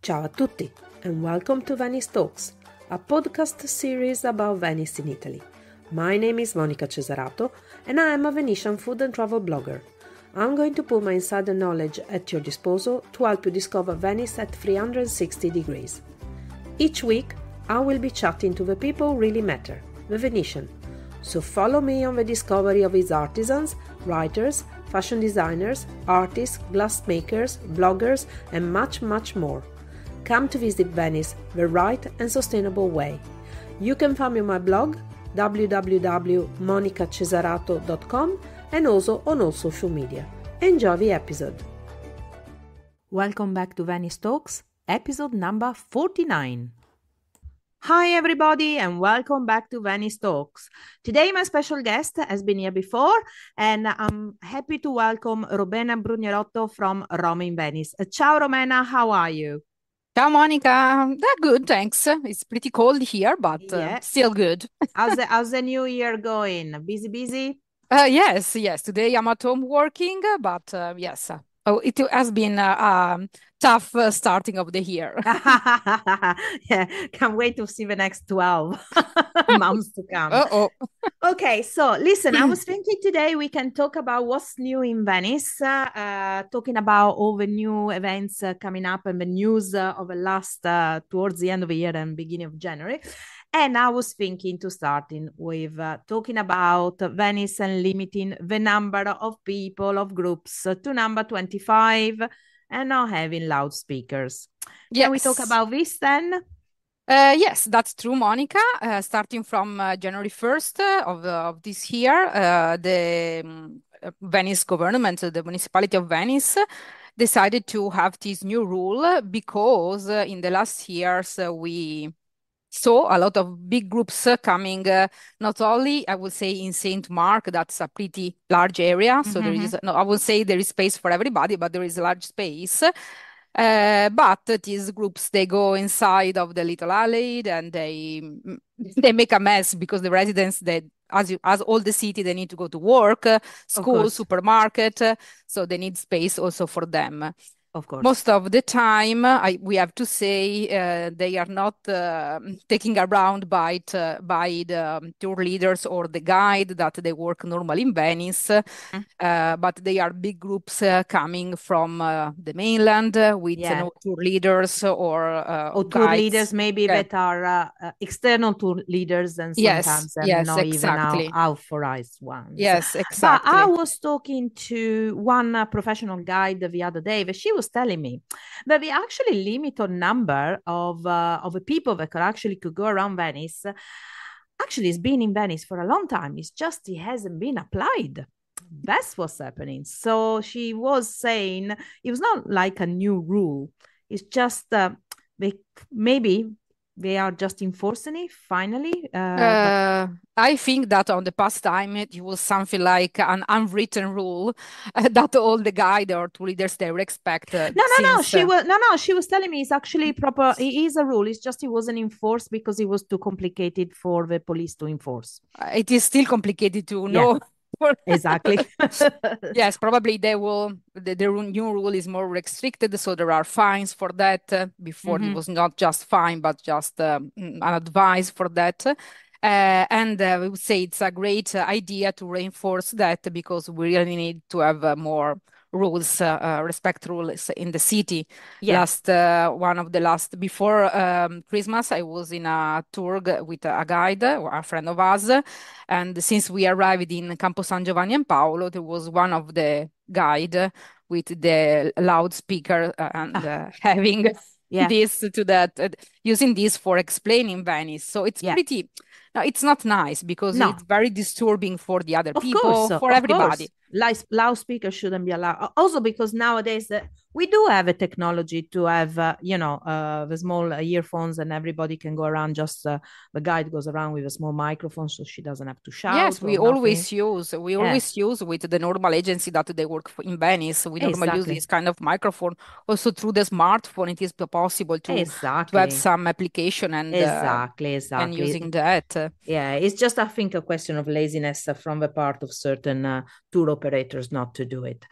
Ciao a tutti and welcome to Venice Talks, a podcast series about Venice in Italy. My name is Monica Cesarato and I am a Venetian food and travel blogger. I'm going to put my insider knowledge at your disposal to help you discover Venice at 360 degrees. Each week, I will be chatting to the people who really matter, the Venetian. So follow me on the discovery of its artisans, writers, fashion designers, artists, glassmakers, bloggers, and much, much more. Come to visit Venice the right and sustainable way. You can find me on my blog www.monicacesarato.com and also on all social media. Enjoy the episode. Welcome back to Venice Talks, episode number 49. Hi everybody and welcome back to Venice Talks. Today my special guest has been here before and I'm happy to welcome Romena Brugnerotto from RomInVenice. Ciao Romena, how are you? Ciao Monica, good, thanks. It's pretty cold here, but Yeah. still good. How's the new year going? Busy? Yes. Today I'm at home working, but yes. Oh, it has been a tough starting of the year. Yeah, can't wait to see the next 12 months to come. Oh. Okay, so listen, I was thinking today we can talk about what's new in Venice, talking about all the new events coming up and the news of the last towards the end of the year and beginning of January. And I was thinking to starting with talking about Venice and limiting the number of people, of groups to number 25 and not having loudspeakers. Can we talk Yes. about this then? Yes, that's true, Monica. Starting from January 1st of this year, the Venice government, the municipality of Venice, decided to have this new rule because in the last years we saw a lot of big groups coming, not only, I would say, in St. Mark, that's a pretty large area. So there is, no, I would say there is space for everybody, but there is a large space. But these groups, they go inside of the little alley and they make a mess because the residents, that as all the city, they need to go to work, Of school, course, supermarket, so they need space also for them. of course. Most of the time, we have to say they are not taken around by the tour leaders or the guide that they work normally in Venice, but they are big groups coming from the mainland with Yeah. no tour leaders or Or tour leaders guides. maybe Yeah. that are external tour leaders and Yes, sometimes yes, not even our exactly. authorized ones. Yes, But I exactly. was talking to one professional guide the other day that she was telling me that we actually limit a number of the people that could go around Venice. Actually, it's been in Venice for a long time. It's just it hasn't been applied. That's what's happening. So she was saying it was not like a new rule. It's just they maybe they are just enforcing it finally. But I think that on the past time it was something like an unwritten rule that all the guide or tour leaders they were expected no. since She was telling me it's actually proper. It is a rule. It's just it wasn't enforced because it was too complicated for the police to enforce. it is still complicated to Yeah, know. exactly. Yes, probably they will. New rule is more restricted, so there are fines for that. Before it Mhm. was not just fine, but just an advice for that. And we would say it's a great idea to reinforce that because we really need to have more rules, respect rules in the city. Yeah. One of the last before Christmas, I was in a tour with a guide, a friend of us, and since we arrived in Campo San Giovanni and Paolo, there was one of the guide with the loudspeaker and Ah, having yeah. this to that, using this for explaining Venice. So it's Yeah. pretty, no, it's not nice because No. it's very disturbing for the other Of course, people, for of course. everybody. Loudspeaker shouldn't be allowed. Also, because nowadays we do have a technology to have, the small earphones, and everybody can go around. Just the guide goes around with a small microphone, so she doesn't have to Yes, shout or nothing. we Yeah, always use with the normal agency that they work for in Venice. We normally use exactly. this kind of microphone. Also through the smartphone, it is possible to have Exactly. some application Exactly, and exactly. using that. Yeah, it's just, I think, a question of laziness from the part of certain tour operators not to do it.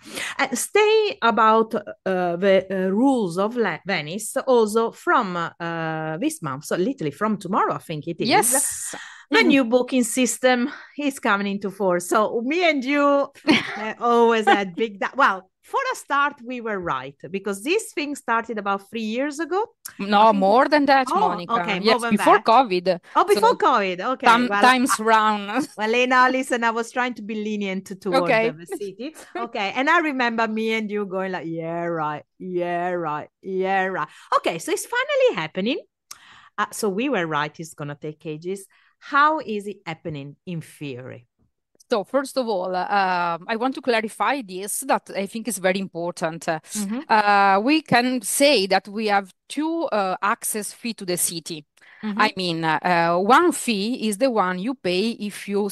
Stay about the rules of Venice also from this month, so literally from tomorrow, I think it is. Yes. The new booking system is coming into force. So me and you always had well, for a start, we were right because this thing started about 3 years ago. I No, think. more than that, Oh, Monica. okay, more Yes, than before that. COVID. Oh, So before COVID. Okay. Well, times round. well, Lena, listen, I was trying to be lenient toward Okay. the city. Okay. And I remember me and you going like, yeah, right. Yeah, right. Yeah, right. Okay. So it's finally happening. So we were right. It's going to take ages. How is it happening in theory? So first of all, I want to clarify this that I think is very important. Mm-hmm. We can say that we have two access fee to the city. I Mm-hmm. mean, one fee is the one you pay if you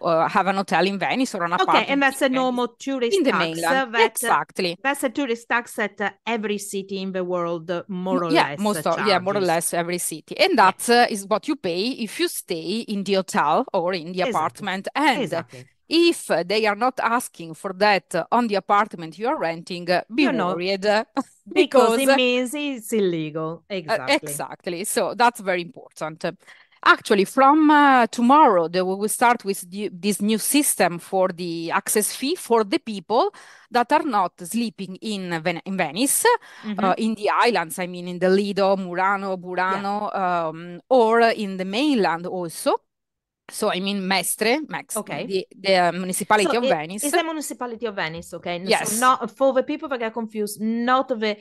have an hotel in Venice or an Okay. And apartment that's a in Venice, normal in tourist the tax mainland. that Exactly. that's a tourist tax that every city in the world more or Yeah, less more or charges. less every city, and Yeah. that is what you pay if you stay in the hotel or in the Exactly. apartment. And Exactly. if they are not asking for that on the apartment you are renting, be You know, worried because because it means it's illegal. Exactly. exactly. So that's very important. Actually, from tomorrow, we will start with this new system for the access fee for the people that are not sleeping in Venice, Mm-hmm. in the islands, I mean, in the Lido, Murano, Yeah. Burano, or in the mainland also. So, I mean, Mestre, Okay. the municipality So of it Venice. is the municipality of Venice, okay? So Yes, not for the people that get confused, not the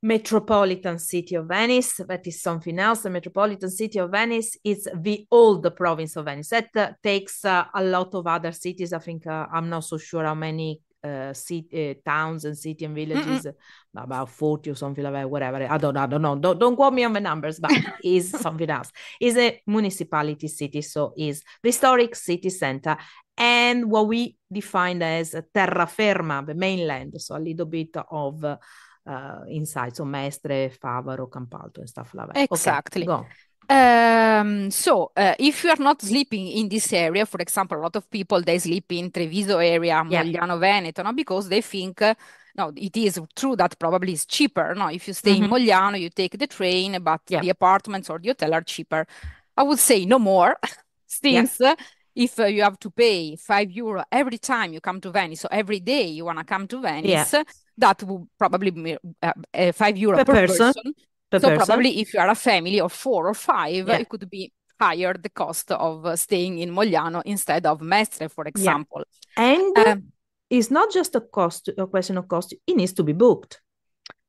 metropolitan city of Venice. That is something else. The metropolitan city of Venice is the old province of Venice. That takes a lot of other cities. I think I'm not so sure how many towns and city and Mm-mm. villages, about 40 or something like that, whatever. I don't know. Don't quote me on the numbers, but is something else. Is a municipality city, so is the historic city center and what we defined as terraferma, the mainland, so a little bit of inside, so Mestre, Favaro, Campalto, and stuff like that. Okay, Exactly. go. So, if you are not sleeping in this area, for example, a lot of people they sleep in Treviso area, Yeah. Mogliano Veneto, no, because they think, no, it is true that probably it's cheaper. No, if you stay in Mm-hmm. Mogliano, you take the train, but Yeah. the apartments or the hotel are cheaper. I would say no more, Yeah. since if you have to pay €5 every time you come to Venice, so every day you want to come to Yeah. Venice, that will probably be €5 Per per person. person. Per So person. probably if you are a family of four or five, Yeah. it could be higher the cost of staying in Mogliano instead of Mestre, for Yeah. example. And Um, it's not just a question of cost. It needs to be booked.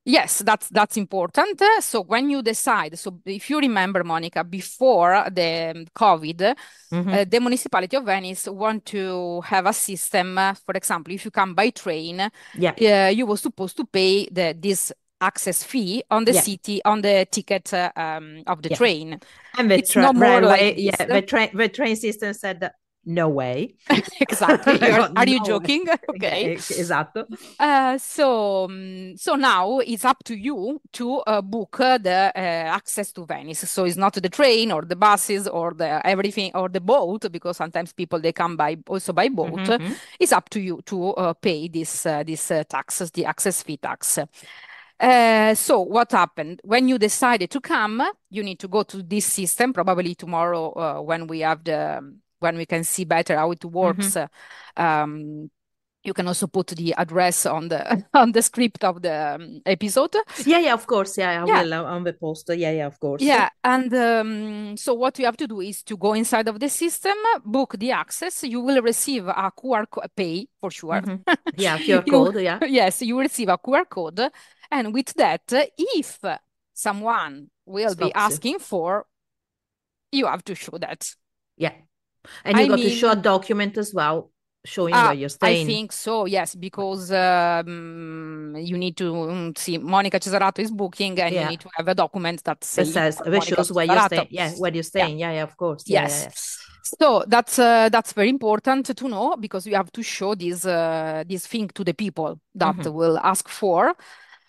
yes, that's important. So when you decide, so if you remember, Monica, before the COVID, Mm-hmm. the municipality of Venice want to have a system. For example, if you come by train, Yeah. you were supposed to pay this access fee Yeah. on the ticket of the Yeah. train. And the It's no more like railway, this. yeah, the train system said that, no way. Exactly. Are you No way. joking? Yeah, Okay. esatto. So now it's up to you to book the access to Venice. So it's not the train or the buses or the everything or the boat because sometimes people they come by also by boat. Mm-hmm. It's up to you to pay this taxes, the access fee tax. So what happened when you decided to come? You need to go to this system probably tomorrow when we can see better how it Mm-hmm. works. Um, you can also put the address on the on the script of the episode. Yeah, yeah, of course. Yeah, I Yeah, will on the post. Yeah, yeah, of course. yeah. And so what you have to do is to go inside of the system, book the access. You will receive a QR code, pay for sure. Mm-hmm. Yeah, QR You, code. Yeah, yes, you will receive a QR code, and with that, if someone will be stops you. asking for, you have to show that. Yeah, and you I got to show a mean, document as well, showing where you're I staying. think so, yes, because you need to see Monica Cesarato is booking, and you Yeah, need to have a document that say that you says are that Monica shows where you're Cesarato. staying. Yeah, where you're Yeah, staying. Yeah, yeah, of course. Yeah, yeah, yes. yeah. So that's very important to know because you have to show this thing to the people that Mm-hmm. will ask for.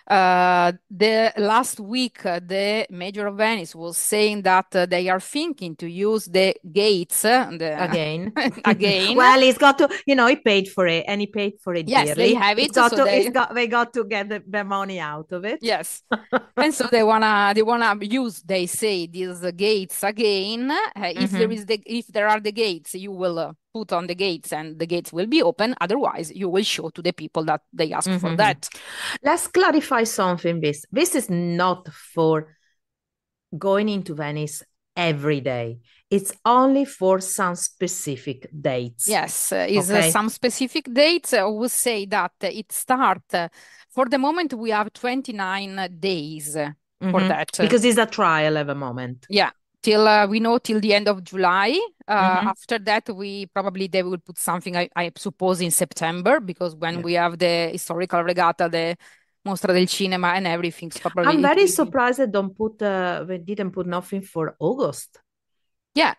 The last week, the mayor of Venice was saying that they are thinking to use the gates Again. again. Well, he's got to, he paid for it and he paid for it Yes, they dearly. have It's it, got so to, they they got to get the money out of it. yes. And so they wanna use, they say, these gates again. If there are the gates, you will put on the gates and the gates will be open. Otherwise, you will show to the people that they ask for Mm-hmm. that. Let's clarify something. This is not for going into Venice every day. It's only for some specific dates. Yes, is Okay. some specific dates. I will say that it start for the moment we have 29 days for that. Because it's a trial at the moment. Yeah, till we know till the end of July. Mm-hmm. After that, we probably they will put something. I suppose in September because when Yeah. we have the historical regatta, the Mostra del Cinema and everything, so I'm probably it very will be. surprised they didn't put nothing for August. Yeah,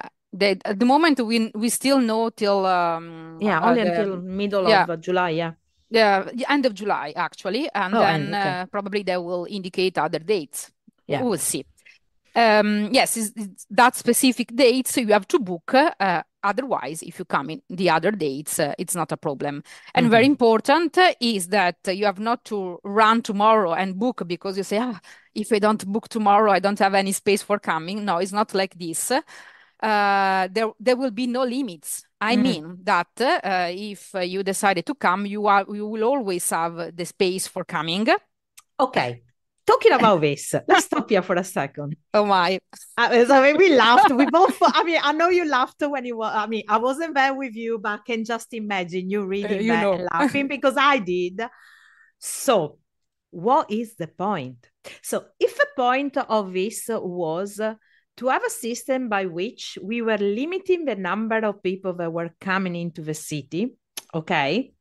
at the moment we still know till Yeah, only until the middle yeah. of July. Yeah. The end of July, actually, and Oh, then and okay. probably they will indicate other dates. Yeah. We'll see. Yes, it's that specific dates you have to book. Otherwise, if you come in the other dates, it's not a problem. And very important is that you have not to run tomorrow and book because you say, if I don't book tomorrow, I don't have any space for coming. No, it's not like this. There will be no limits. I mean that if you decided to come, you will always have the space for coming. Okay. Talking about this, let's stop here for a second. Oh my. So we laughed. We both, I know you laughed when you were, I wasn't there with you, but I can just imagine you reading You that know. and laughing because I did. So, what is the point? So, if the point of this was to have a system by which we were limiting the number of people that were coming into the city, okay?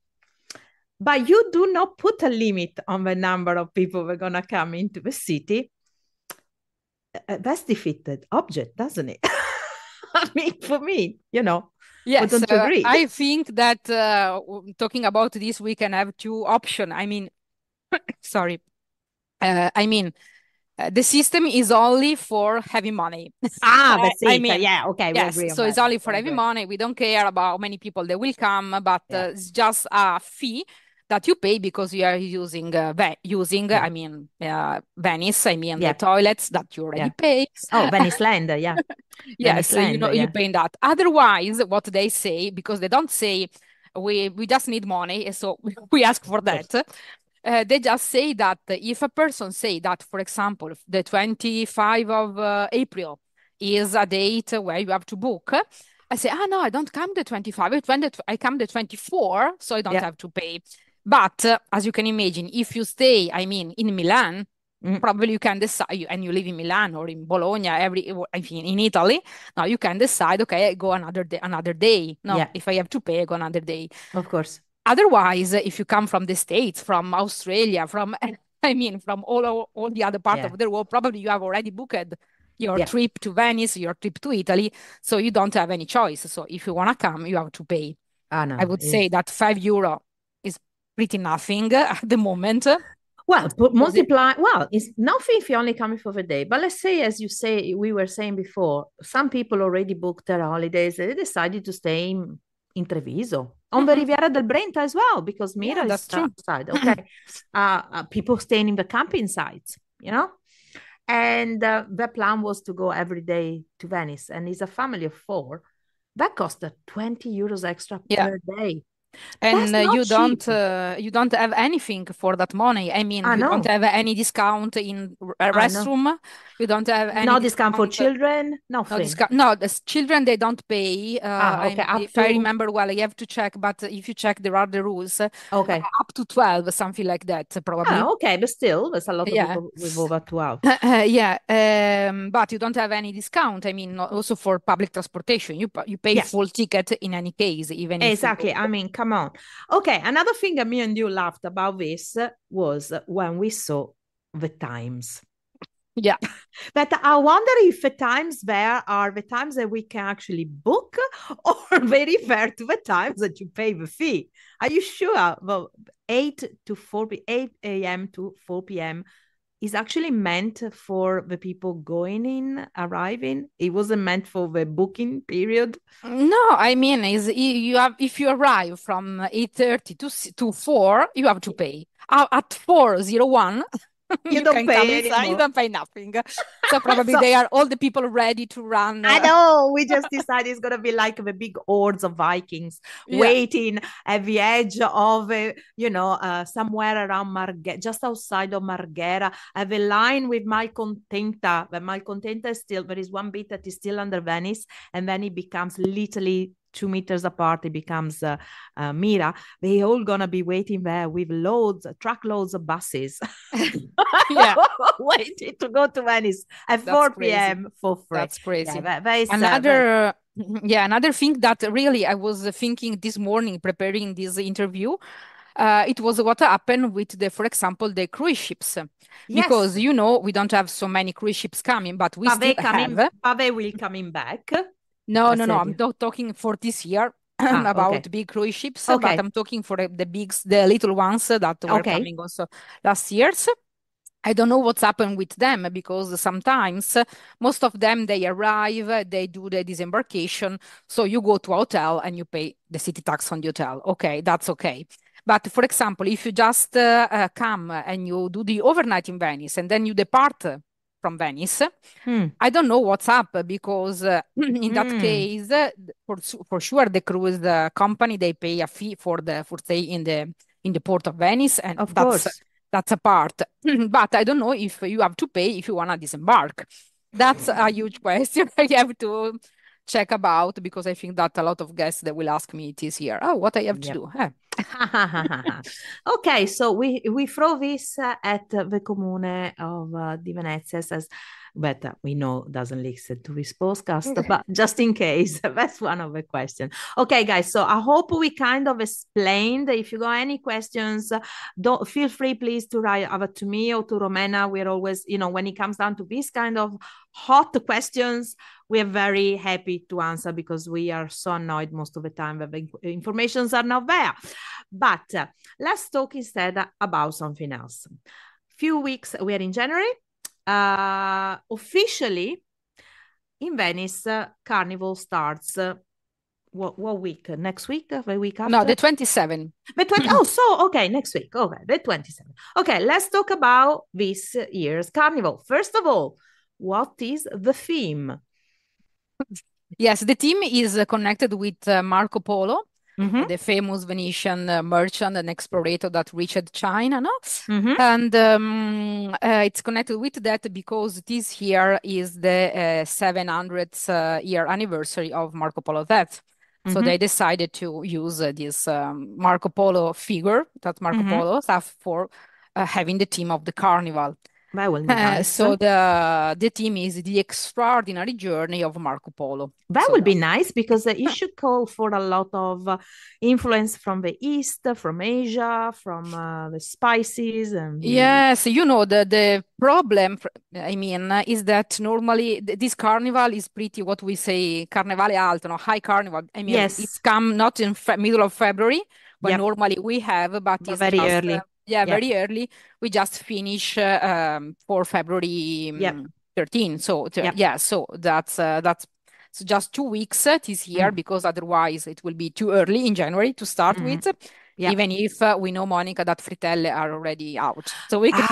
But you do not put a limit on the number of people that are going to come into the city. That's defeated object, doesn't it? I mean, for me, Yes, wouldn't you agree? I think that talking about this, we can have two options. I mean, sorry. I mean, the system is only for heavy money. That's I it. mean, Yeah, okay, we yes, agree on so that. it's only Yes, for I heavy agree. money. We don't care about how many people they will come, but Yeah, it's just a fee that you pay because you are using yeah, I mean, Venice. I mean, the yeah, toilets that you already yeah. pay. Oh, Venice Land, yeah. Venice Yes, Land, you yeah. pay that. Otherwise, what they say, because they don't say we just need money, and so we ask for Of course. that. They just say that if a person say that, for example, the 25 of April is a date where you have to book, I say, no, I don't come the 25. I come the 24, so I don't Yeah. have to pay. But as you can imagine, if you stay, I mean, in Milan, Mm, probably you can decide, and you live in Milan or in Bologna, I mean, in Italy. Now you can decide, okay, I go another day, another day. No, yeah, if I have to pay, I go another day. of course. Otherwise, if you come from the States, from Australia, from I mean, from all the other part Yeah, of the world, probably you have already booked your yeah. trip to Venice, your trip to Italy, so you don't have any choice. So if you want to come, you have to pay. I I know. would say that €5 is pretty nothing at the moment. Well, Because multiply. Well, it's nothing if you're only coming for the day. But let's say, as you say, we were saying before, some people already booked their holidays. They decided to stay in Treviso, on the Mm-mm. Riviera del Brenta as well, because Yeah, Mira is that's true. outside. Okay, people staying in the camping sites. And the plan was to go every day to Venice, and it's a family of four. That cost €20 extra Yeah. per day. That's And not cheap. you don't have anything for that money. I mean, I you don't know. have any discount in a I know. restroom. You don't have any No discount for discount. children, No nothing. discount. No, the children they don't pay. Okay, up If I to, remember well, I have to check. But if you check, there are the rules. okay. Up to 12, something like that, probably. Okay, but still, there's a lot of Yeah. people with over 12. Yeah, but you don't have any discount. I mean, also for public transportation, you pay Yeah, full ticket in any case, even if you exactly. I go. mean, come on. Okay, another thing that me and you laughed about this was when we saw the times. Yeah. But I wonder if the times there are the times that we can actually book or very fair to the times that you pay the fee. Are you sure? Well, 8 a.m. to 4 p.m. is actually meant for the people going in, arriving. It wasn't meant for the booking period. No, I mean, is you have if you arrive from 8:30 to 4, you have to pay. At 4:01, You you don't can come pay inside, you anymore. don't pay nothing. So probably So they are all the people ready to run. I know we just decided it's gonna be like the big hordes of Vikings Yeah. waiting at the edge of, somewhere around Marghera, just outside of Marghera. I have a line with Malcontenta. But Malcontenta is still there is one bit that is still under Venice, and then it becomes literally 2 meters apart. It becomes Mira. They all gonna be waiting there with truckloads of buses. Yeah, Waiting to go to Venice at that's 4 crazy. p.m. for free. That's Yeah, crazy. that is Another, yeah, another thing that really I was thinking this morning preparing this interview, it was what happened with for example, the cruise ships, yes. because we don't have so many cruise ships coming, but we still have. Pave will coming back. No, I no, no. said I'm you. not talking for this year Okay. about big cruise ships, but Okay. I'm talking for the little ones that were Okay. coming also last years. I don't know what's happened with them because sometimes most of them they arrive, they do the disembarkation. So you go to a hotel and you pay the city tax on the hotel. Okay, that's okay. But for example, if you just come and you do the overnight in Venice and then you depart from Venice, Hmm. I don't know what's up because in that Hmm. case, for sure the cruise company they pay a fee for stay in the port of Venice, and Of course. that's a part. But I don't know if you have to pay if you wanna disembark. That's a huge question. I have to check about because I think that a lot of guests that will ask me this year. Oh, what I have to Yep. do? Eh. Okay, so we throw this at the Comune of di Venezia, says, but we know doesn't listen to this podcast, but just in case, that's one of the questions. Okay, guys, so I hope we kind of explained. If you got any questions, don't feel free, please, to write either to me or to Romena. We're always, when it comes down to this kind of hot questions, we are very happy to answer because we are so annoyed most of the time that the informations are not there. But let's talk instead about something else. Few weeks, we are in January. Officially, in Venice, Carnival starts. What week? Next week? The week No, after? the 27. The 20. Oh, so okay, next week. Okay, the 27th. Okay, let's talk about this year's Carnival. First of all, what is the theme? Yes, the team is connected with Marco Polo, Mm-hmm. the famous Venetian merchant and explorator that reached China, no? Mm-hmm. And it's connected with that because this year is the 700th year anniversary of Marco Polo death. So Mm-hmm. they decided to use this Marco Polo figure that Marco Mm-hmm. Polo have for having the theme of the carnival. That will be nice. So the theme is the extraordinary journey of Marco Polo. That So would be that. nice because it should call for a lot of influence from the East, from Asia, from the spices and the. Yes, the problem, I mean, is that normally this carnival is pretty what we say carnevale alto, no, high carnival. I mean, it's Yes. come not in middle of February, but Yep. normally we have, but But it's very just early. yeah, Yep. very early. We just finish for February Yep. 13. So Yep. yeah, so that's so just 2 weeks this year Mm. because otherwise it will be too early in January to start Mm. with. Yep. Even if we know, Monica, that Fritelle are already out. So we can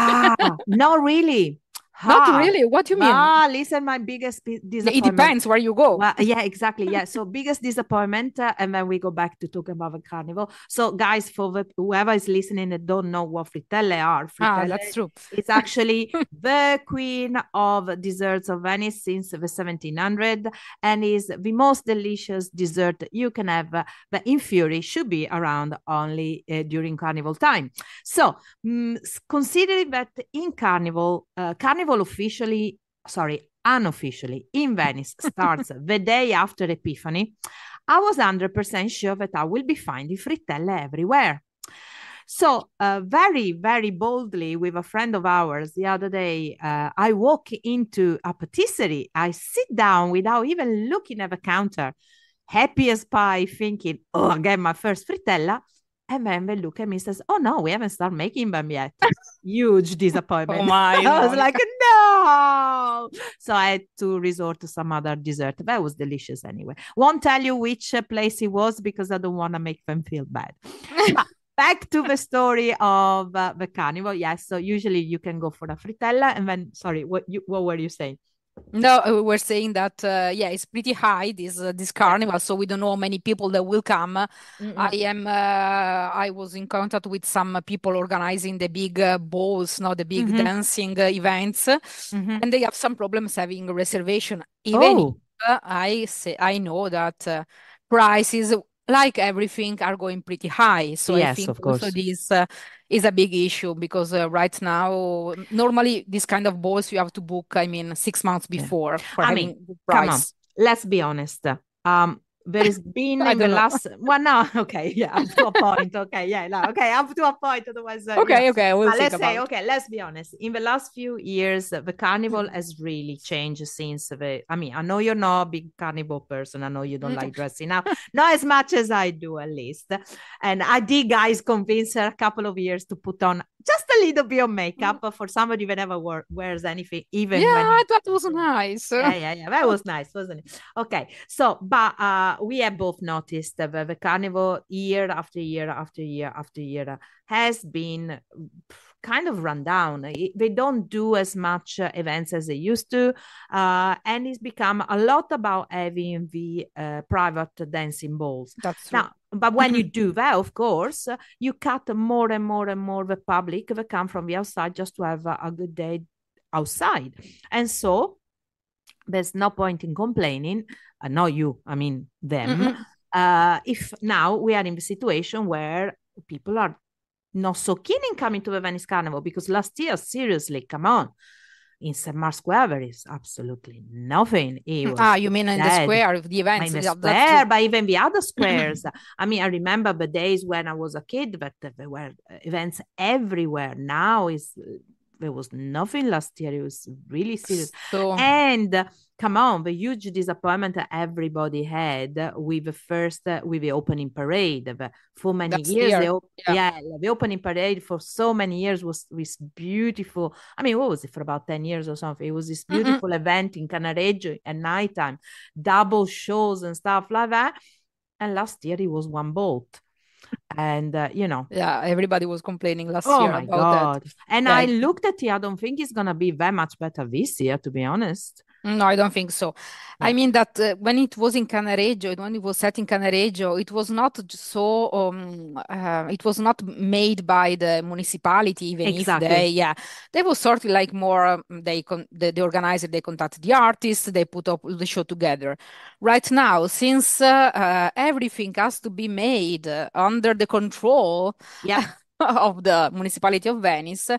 No, really. not Ha. really. What do you mean? Listen, my biggest It disappointment. depends where you go. Well, yeah, exactly. Yeah. So biggest disappointment, and then we go back to talking about the carnival. So, guys, for whoever is listening and don't know what frittelle are, Ah, frittelle that's true. is actually the queen of desserts of Venice since the 1700, and is the most delicious dessert you can have. But in theory, should be around only during carnival time. So, considering that in carnival officially, sorry, unofficially in Venice starts the day after Epiphany, I was 100% sure that I will be finding frittelle everywhere. So very, very boldly with a friend of ours the other day, I walk into a patisserie. I sit down without even looking at the counter, happy as pie, thinking, oh, I get my first frittella. And then they look at me and says, oh no, we haven't started making them yet. Huge Oh disappointment. my, I was like, Monica. no. So I had to resort to some other dessert. That was delicious anyway. Won't tell you which place it was because I don't want to make them feel bad. But back to the story of the carnival. Yes, so usually you can go for a frittella. And then, sorry, what were you saying? No, we were saying that yeah, it's pretty high this Yeah. carnival, so we don't know how many people that will come. Mm-mm. I was in contact with some people organizing the big balls, not the big Mm-hmm. dancing events, Mm-hmm. and they have some problems having a reservation. Even if Oh, I know that prices, like everything, are going pretty high. So I yes, think of also course. this is a big issue because right now, normally this kind of balls you have to book, I mean, 6 months Yeah. before for I mean, having the come on, price. let's be honest. There has been I in the don't know. last well, no, okay, yeah, up to a point. Okay, yeah, no, okay, up to a point. Otherwise, Okay, okay, we'll But think let's say, about. okay, let's be honest. In the last few years, the carnival Mm, has really changed since the. I mean, I know you're not a big carnival person. I know you don't mm, like dressing up, not as much as I do, at least. And I did, guys, convince her a couple of years to put on just a little bit of makeup mm. for somebody who never wears anything, Yeah, even when I he. thought it was nice. Yeah, yeah, yeah. That was nice, wasn't it? Okay. So, but we have both noticed that the carnival year after year after year after year has been kind of run down. They don't do as much events as they used to. And it's become a lot about having the private dancing balls. That's true. Now, but when you do that, of course, you cut more and more and more the public that come from the outside just to have a good day outside. And so there's no point in complaining, not you, I mean them, Mm-mm. if now we are in the situation where people are not so keen in coming to the Venice Carnival because last year, seriously, come on, in St. Mark's Square, there is absolutely nothing. It Ah, was you mean in the dead. square of the events? In the Yeah, that's true. square, but even the other squares. I mean, I remember the days when I was a kid, but there were events everywhere. Now is there was nothing last year. It was really serious. So And come on, the huge disappointment that everybody had with the first with the opening parade. For many last years, year, yeah. yeah, the opening parade for so many years was this beautiful. I mean, what was it for about 10 years or something? It was this Mm-mm. beautiful event in Canareggio at nighttime, double shows and stuff like that. And last year it was one bolt. And Yeah, everybody was complaining last oh year my about that. God. And Yeah, I looked at it, I don't think it's gonna be that much better this year, to be honest. no, I don't think so. I Yeah, mean that when it was in Cannareggio, when it was set in Cannareggio, it was not so. It was not made by the municipality, even if exactly. yeah, they were sort of like more. The organizer, they contact the artists, they put up the show together. Right now, since everything has to be made under the control Yeah, of the municipality of Venice,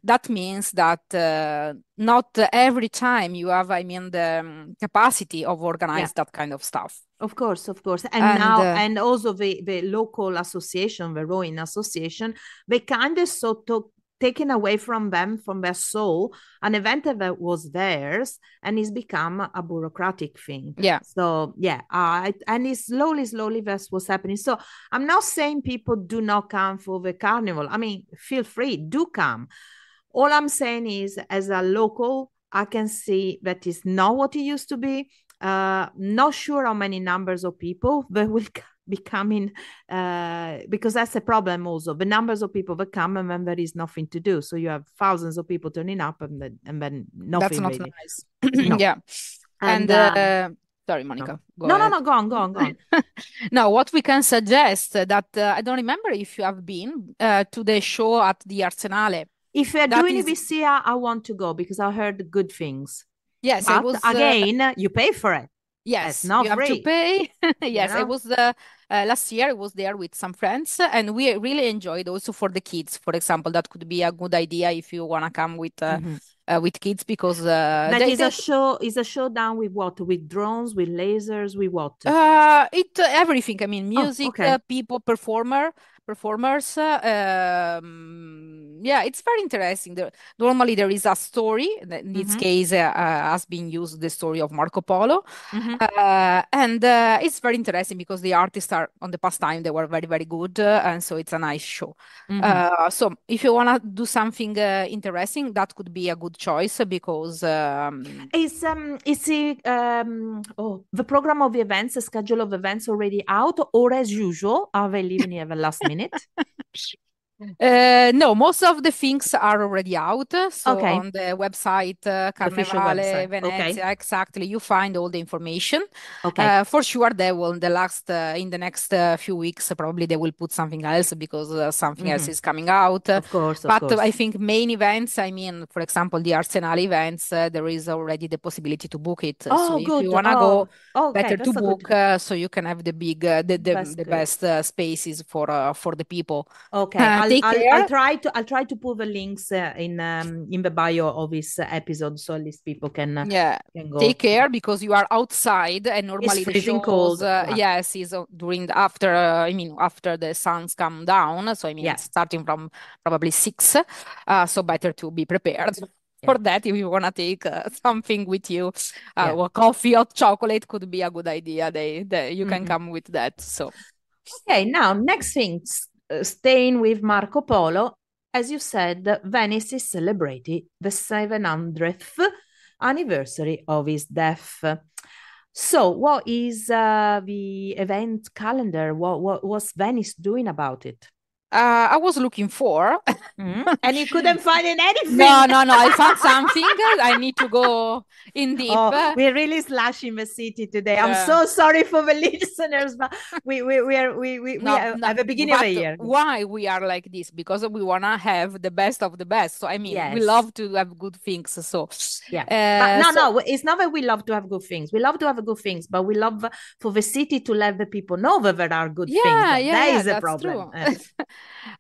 that means that not every time you have, I mean, the capacity of yeah. organize that kind of stuff. Of course, of course. And And now, and also the local association, the rowing association, they kind of sort of taken away from them, from their soul, an event that was theirs, and it's become a bureaucratic thing. yeah, So yeah, and it's slowly that's what's happening. So I'm not saying people do not come for the carnival. I mean, feel free, do come. All I'm saying is, as a local, I can see that is not what it used to be. Not sure how many numbers of people that will be coming, because that's a problem also. The numbers of people that come and then there is nothing to do. So you have thousands of people turning up and then that's nothing not really. nice. No. Yeah. And And sorry, no. Monica, go No, no, ahead. no, go on, go on, go on. Now, what we can suggest that I don't remember if you have been to the show at the Arsenale. If you're That doing it is, this year, I want to go because I heard good things. yes, I But was. again, you pay for it. It's Yes, not you have to free, pay. you Yes, I know? was last year. I was there with some friends, and we really enjoyed. Also for the kids, for example, that could be a good idea if you wanna come Mhm. with kids because That is a show. Is a show done with what? With drones, with lasers, with what? it everything. I mean, Oh, music, okay. people, performer. performers. Yeah, it's very interesting. Normally there is a story. In this case, has been used the story of Marco Polo, and it's very interesting because the artists are on the past time they were very very good, and so it's a nice show. So if you wanna do something interesting, that could be a good choice because the program of events, the schedule of events already out, or as usual, are they leaving it at the last minute? No, most of the things are already out. So Okay. on the website, The official Carnevale, website. Venezia, Okay. exactly, you find all the information. Okay. For sure, they will in the next few weeks, probably they will put something else because something else is coming out. Of course, of But course. I think main events, I mean, for example, the Arsenal events, there is already the possibility to book it. So Oh, if you good. wanna go, Oh, okay. better to That's a good book so you can have the big, best the good. best for the people. Okay, Take care. I'll try to put the links in the bio of this episode so at least people Yeah, can go. take care because you are outside and It's normally the freezing shows, cold. Wow. yes, is during the after, I mean, after the suns come down. So, I mean, Yeah, it's starting from probably 6. So better to be prepared yeah, for that. If you want to take something with you, yeah. or coffee or chocolate could be a good idea. You can Mm-mm. come with that. So, Okay, now next thing, staying with Marco Polo, as you said, Venice is celebrating the 700th anniversary of his death. So, what is the event calendar? What was Venice doing about it? I was looking for. And you couldn't find anything. No, no, no. I found something. I need to go in deep. Oh, we're really slashing the city today. I'm Yeah. so sorry for the listeners, but we No, are no, at the beginning of but the year. why we are like this? Because we wanna have the best of the best. So I mean, we Yes. love to have good things. So, Yeah. But no, so no, it's not that we love to have good things. We love to have good things, but we love for the city to let the people know that there are good things. yeah, yeah, That yeah, is a that's problem. true.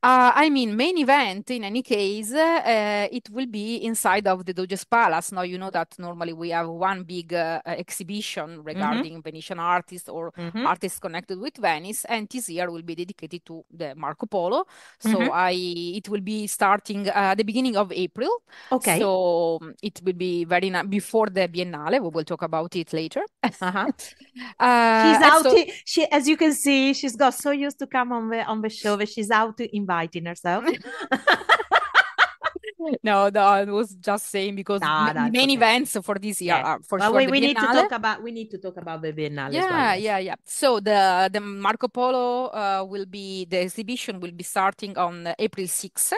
I mean, main event in any case, it will be inside of the Doge's Palace. Now, you know that normally we have one big exhibition Mm-hmm. regarding Venetian artists or Mm-hmm. artists connected with Venice, and this year will be dedicated to the Marco Polo. So Mm-hmm. it will be starting at the beginning of April. Okay. So it will be very before the Biennale. We will talk about it later. Uh-huh. She's And out. so She, as you can see, she's got so used to come on the show that she's out to inviting herself. No, no, I was just saying because No, the that's main okay. events for this year Yeah. are for Well, sure we, the we need to Biennale. talk about the Biennale as well. Yeah, Yes. yeah, yeah. So the Marco Polo will be the exhibition will be starting on April 6th.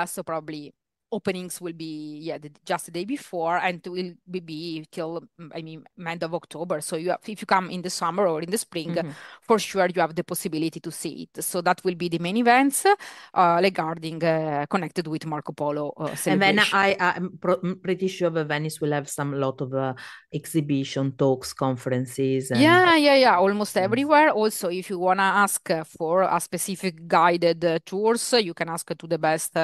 So probably openings will be just the day before and will be till I mean end of October. So if you come in the summer or in the spring, Mm-hmm. for sure you have the possibility to see it. So that will be the main events regarding connected with Marco Polo And then celebration. I'm pretty sure that Venice will have some lot of exhibition talks, conferences, and Yeah, yeah, yeah, almost things. everywhere. Also, if you wanna ask for a specific guided tours, you can ask to the best,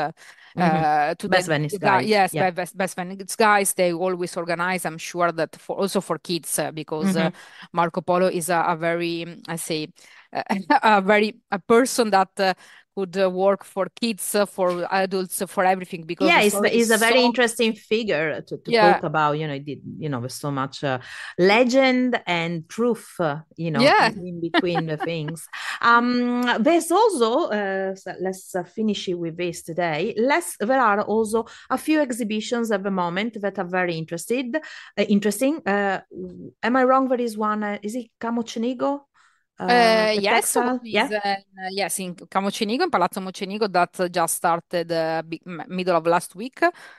Mm-hmm. to Best the Venice guy. guys. Yes, Yeah. best Venice guys. They always organize. I'm sure that for also for kids, because Mm-hmm. Marco Polo is a very, I say, a person that could work for kids, for adults, for everything. Because Yeah, the story is it's a very so, interesting figure to yeah, talk about. There's so much legend and truth, yeah. in between the things. There's also, so let's finish it with this today. There are also a few exhibitions at the moment that are very interesting. Am I wrong? There is one. Is it Camocenigo? The Yes, one textile? is Yeah. yes in Camocenigo, in Palazzo Mocenigo, that just started middle of last week.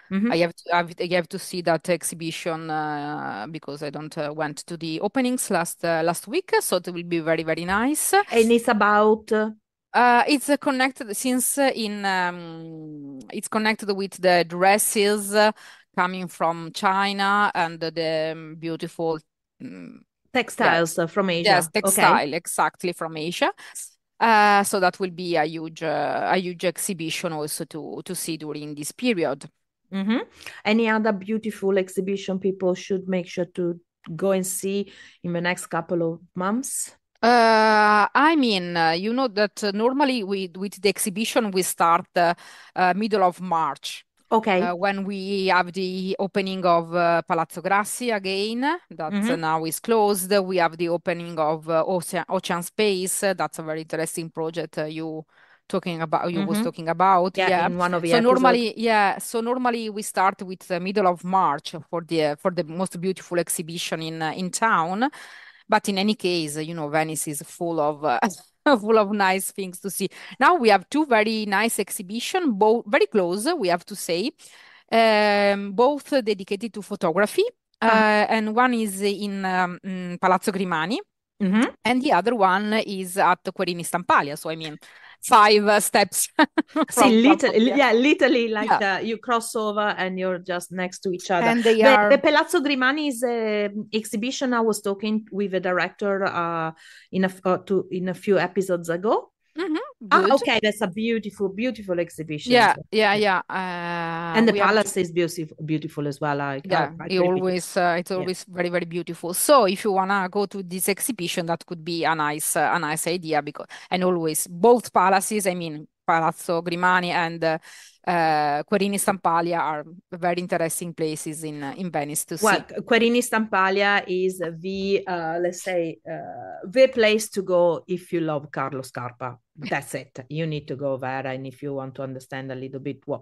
Mm-hmm. I have to see that exhibition because I don't went to the openings last week, so it will be very very nice. And it's about. It's connected since it's connected with the dresses coming from China and the beautiful. mm, yeah, Textiles from yes, Asia. Okay. textile, exactly from Asia. So that will be a huge exhibition also to see during this period. Mm-hmm. Any other beautiful exhibition people should make sure to go and see in the next couple of months? I mean, you know that normally with the exhibition we start middle of March. Okay. When we have the opening of Palazzo Grassi again, that Mm-hmm. now is closed. We have the opening of Ocean Space. That's a very interesting project you was Mm-hmm. talking about. Yeah, Yeah. in one of the So episodes. normally, yeah. So normally we start with the middle of March for the most beautiful exhibition in town. But in any case, you know, Venice is full of full of nice things to see. Now we have two very nice exhibition, both very close, we have to say, both dedicated to photography. Uh-huh. And one is in Palazzo Grimani, Mm-hmm. and the other one is at Querini Stampalia. So I mean, five steps See, from literally, here. yeah, literally, like Yeah, you cross over and you're just next to each other. and they The are. Palazzo Grimani is a exhibition. I was talking with a director in a few episodes ago. Mhm, Ah, good. okay, that's a beautiful, beautiful exhibition. Yeah, yeah, Yeah. yeah. And the We have palace is beautiful, beautiful as well. I Yeah, agree with you. it's Yeah. always very, very beautiful. So if you wanna go to this exhibition, that could be a nice idea because and always both palaces, I mean Palazzo Grimani and Querini Stampalia are very interesting places in Venice to Well, see. Querini Stampalia is let's say, the place to go if you love Carlo Scarpa. That's it. You need to go there. And if you want to understand a little bit what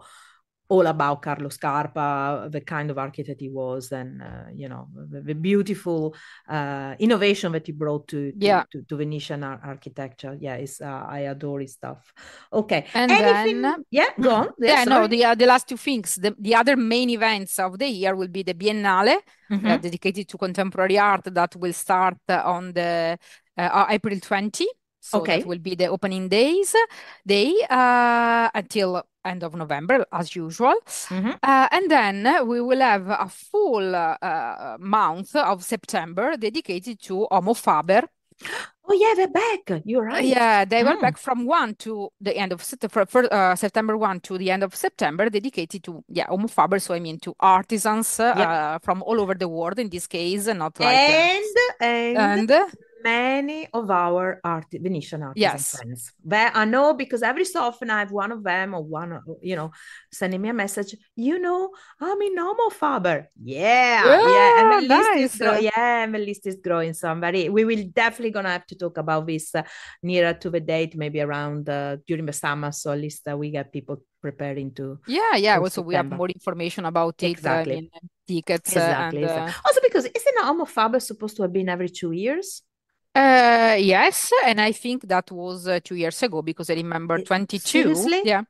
all about Carlo Scarpa, the kind of architect he was, and the beautiful innovation that he brought Yeah, to Venetian architecture. Yeah, I adore his stuff. Okay, and anything? then. Yeah, go on. Yeah, Yeah, no, sorry. the last two things. The other main events of the year will be the Biennale, Mm-hmm. dedicated to contemporary art, that will start on the April 20. So that Okay. will be the opening day until end of November, as usual. Mm-hmm. And then we will have a full month of September dedicated to Homo Faber. Oh yeah, they're back. You're right. Yeah, they were Mm. back from 1 to the end of September 1 to the end of September, dedicated to, yeah, Homo Faber. So I mean to artisans Yep. from all over the world in this case, and not like, And and many of our Venetian artisan yes. friends. But I know because every so often I have one of them or sending me a message. I'm in Homo Faber. Yeah, yeah, and the Yeah, list is nice. growing. Yeah, and the list is growing. So we will definitely gonna have to talk about this nearer to the date, maybe around during the summer. So at least we get people preparing to Yeah, yeah. for Also, we have September. more information about it. I Exactly. mean, tickets Exactly. and Also, because isn't Homo Faber supposed to have been every 2 years? yes, and I think that was 2 years ago because I remember 22. Seriously? Yeah.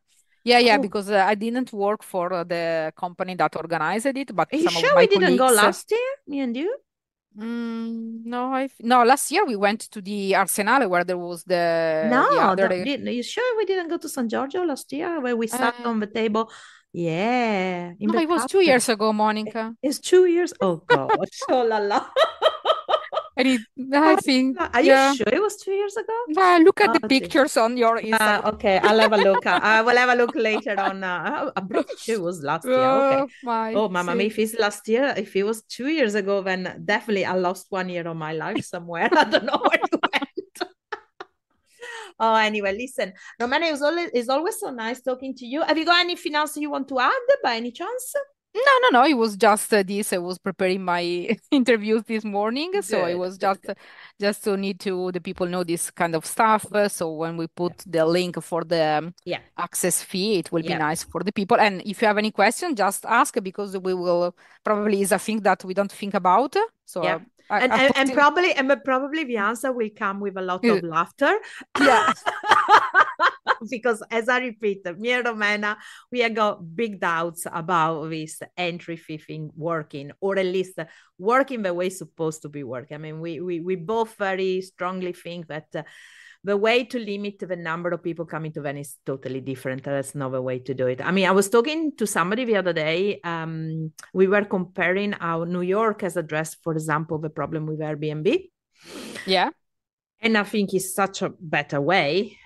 Yeah, yeah, Oh, because I didn't work for the company that organized it, but are you some of sure my we didn't go colleagues. last year, me and you? No, no. Last year we went to the Arsenale where there was the No, other. are you sure we didn't go to San Giorgio last year where we sat Uh, on the table? Yeah, in no, the it was two cafe. years ago, Monica. It's 2 years. Oh gosh. Oh la la. And Oh, I think, are you yeah. sure it was 2 years ago? Look at Oh, the pictures on your Instagram. okay, I'll have a look. I will have a look later on. I'm pretty sure it was last year. Okay. Oh my, Oh, Mama, see. if it's last year, if it was 2 years ago, then definitely I lost 1 year of my life somewhere. I don't know where it went. Oh, anyway, listen, Romana, it's always so nice talking to you. Have you got anything else you want to add by any chance? No, no, no. It was just this. I was preparing my interviews this morning, so it Good, was good, good. just to need to the people know this kind of stuff. So when we put the link for the Yeah, access fee, it will be yeah, nice for the people. And if you have any question, just ask because we will probably is a thing that we don't think about. So yeah. And, I and, put and it. probably the answer will come with a lot of laughter. Yeah. Because as I repeat, me and Romana, we have got big doubts about this entry fee thing working, or at least working the way it's supposed to be working. I mean, we both very strongly think that the way to limit the number of people coming to Venice is totally different. That's not the way to do it. I mean, I was talking to somebody the other day. We were comparing how New York has addressed, for example, the problem with Airbnb. Yeah. And I think it's such a better way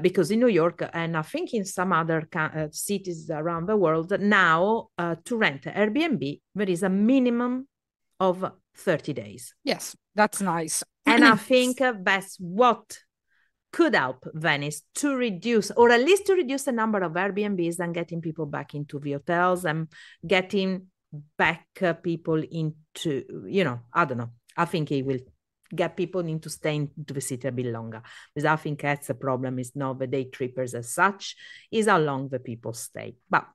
because in New York, and I think in some other cities around the world, now to rent Airbnb, there is a minimum of 30 days. Yes, that's nice. And I think that's what could help Venice to reduce, or at least to reduce the number of Airbnbs and getting people back into the hotels and getting back people into, I don't know. I think it will get people into staying to the city a bit longer, because I think that's the problem. Is not the day trippers as such, is how long the people stay. But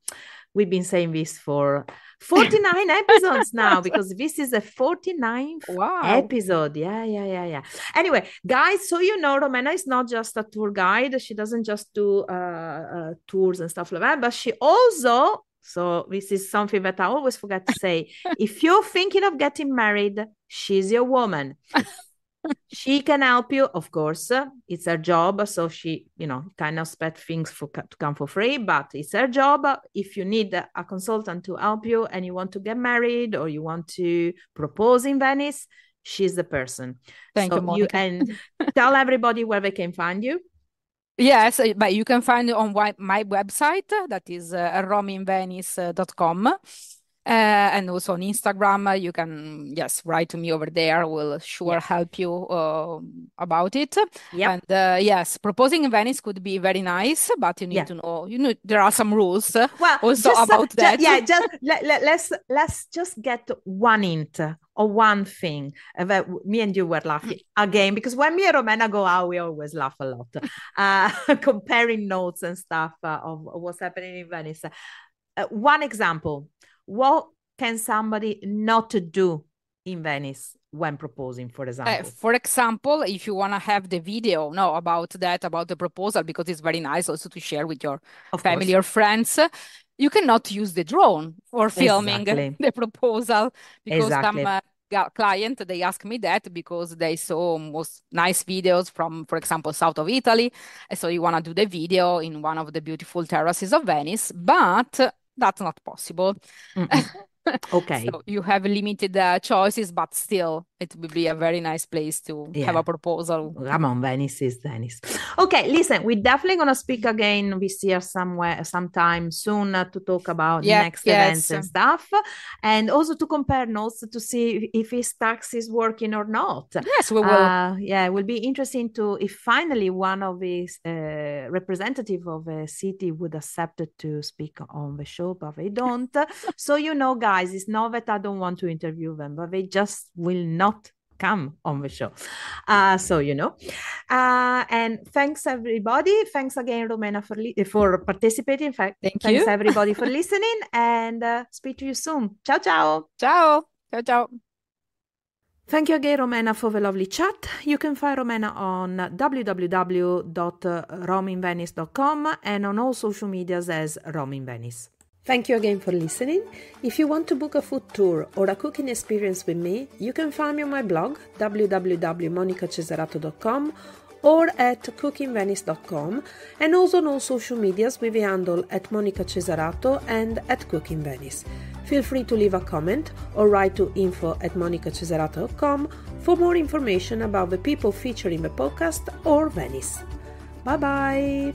we've been saying this for 49 episodes now, because this is the 49th episode. Yeah. Anyway, guys, so Romena is not just a tour guide. She doesn't just do tours and stuff like that, but she also, so this is something that I always forget to say, if you're thinking of getting married, she's your woman. She can help you, of course. It's her job, so she, kind of expect things to come for free, but it's her job. If you need a consultant to help you and you want to get married or you want to propose in Venice, she's the person. Thank you, Monica. And tell everybody where they can find you. Yes, but you can find it on my website, that is RomInVenice.com. And also on Instagram, you can, write to me over there. We'll help you about it. Yep. And yes, proposing in Venice could be very nice, but you need to know, there are some rules also about that. Let's just get one hint or one thing that me and you were laughing again, because when me and Romena go out, we always laugh a lot, comparing notes and stuff of what's happening in Venice. One example. What can somebody not do in Venice when proposing, for example? For example, if you want to have the video about the proposal, because it's very nice also to share with your family or friends, you cannot use the drone for filming the proposal, because some client, they ask me that because they saw most nice videos from, for example, south of Italy. And so you want to do the video in one of the beautiful terraces of Venice, but that's not possible. Okay. So you have limited choices, but still it would be a very nice place to have a proposal. Come on, Venice is Venice. Okay, listen, we're definitely going to speak again this year sometime soon to talk about next events and stuff. And also to compare notes to see if his tax is working or not. Yes, we will. It will be interesting if finally one of his representative of a city would accept to speak on the show, but they don't. So, guys, it's not that I don't want to interview them, but they just will not come on the show. And thanks everybody. Thanks again, Romena, for participating. In fact, thanks everybody for listening, and speak to you soon. Ciao, ciao. Ciao. Ciao, ciao. Thank you again, Romena, for the lovely chat. You can find Romena on www.RomInVenice.com and on all social medias as RomInVenice. Thank you again for listening. If you want to book a food tour or a cooking experience with me, you can find me on my blog www.monicacesarato.com or at cookingvenice.com, and also on all social medias with the handle at Monica Cesarato and at cookingvenice. Feel free to leave a comment or write to info@monicacesarato.com for more information about the people featured in the podcast or Venice. Bye bye!